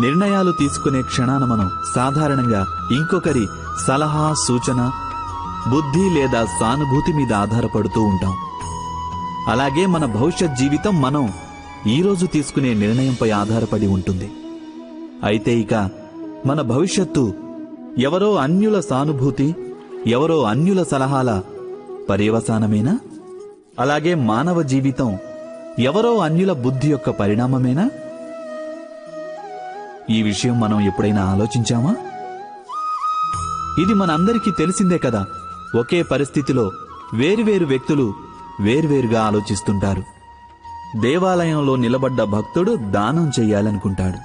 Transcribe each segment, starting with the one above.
నిర్ణయాలు తీసుకునే క్షణాన మనం సాధారణంగా ఇంకొకరి సలహా, సూచన, బుద్ధి లేదా సానుభూతి మీద ఆధారపడుతూ ఉంటాం. అలాగే మన భవిష్యత్ జీవితం మనం ఈరోజు తీసుకునే నిర్ణయంపై ఆధారపడి ఉంటుంది. అయితే ఇక మన భవిష్యత్తు ఎవరో అన్యుల సానుభూతి, ఎవరో అన్యుల సలహాల పర్యవసానమేనా? అలాగే మానవ జీవితం ఎవరో అన్యుల బుద్ధి యొక్క పరిణామమేనా? ఈ విషయం మనం ఎప్పుడైనా ఆలోచించామా? ఇది మనందరికీ తెలిసిందే కదా. ఒకే పరిస్థితిలో వేరువేరు వ్యక్తులు వేర్వేరుగా ఆలోచిస్తుంటారు. దేవాలయంలో నిలబడ్డ భక్తుడు దానం చెయ్యాలనుకుంటాడు.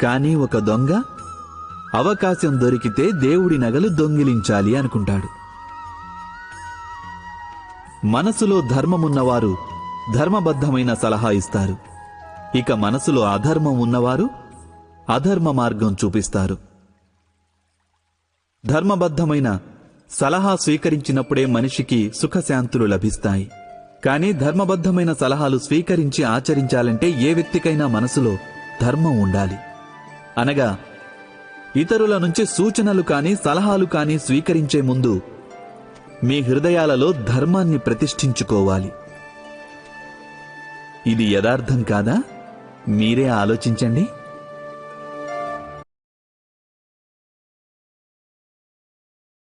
కానీ ఒక దొంగ అవకాశం దొరికితే దేవుడి నగలు దొంగిలించాలి అనుకుంటాడు. మనసులో ధర్మమున్నవారు ధర్మబద్ధమైన సలహా ఇస్తారు. ఇక మనసులో అధర్మం ఉన్నవారు అధర్మ మార్గం చూపిస్తారు. ధర్మబద్ధమైన సలహా స్వీకరించినప్పుడే మనిషికి సుఖశాంతులు లభిస్తాయి. కానీ ధర్మబద్ధమైన సలహాలు స్వీకరించి ఆచరించాలంటే ఏ వ్యక్తికైనా మనసులో ధర్మం ఉండాలి. అనగా ఇతరుల నుంచి సూచనలు కాని సలహాలు కాని స్వీకరించే ముందు మీ హృదయాలలో ధర్మాన్ని ప్రతిష్ఠించుకోవాలి. ఇది యథార్థం కాదా? మీరే ఆలోచించండి.